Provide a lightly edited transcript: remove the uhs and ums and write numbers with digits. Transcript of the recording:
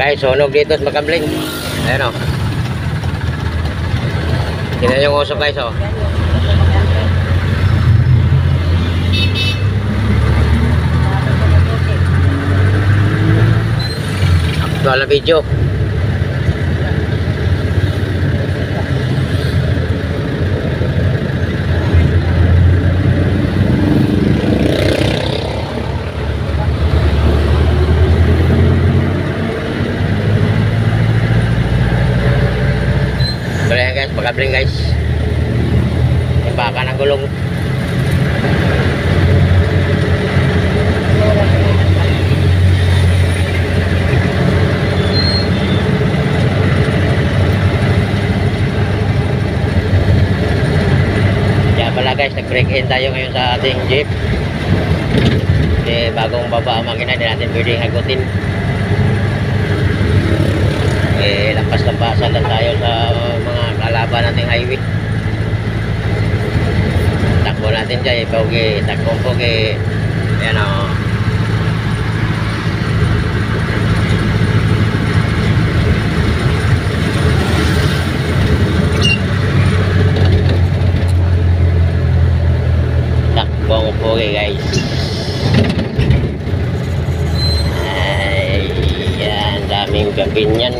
Guys, sunog dito sa Makabling. Ayan o. Tingnan yung usok guys o. Actual video. Ayan guys, Makabling guys. Baka ng gulong. Kaya pala guys, nag-break in tayo ngayon sa ating jeep. Kasi bagong baba ang makina, hindi natin pwedeng hagutin. Lampas-lampasan lang tayo sa mga kalaban nating highway. Takbo natin dyan, pogi, takbong pogi. Ayan o. Takbong pogi guys. Ay, yan, daming gabin yan.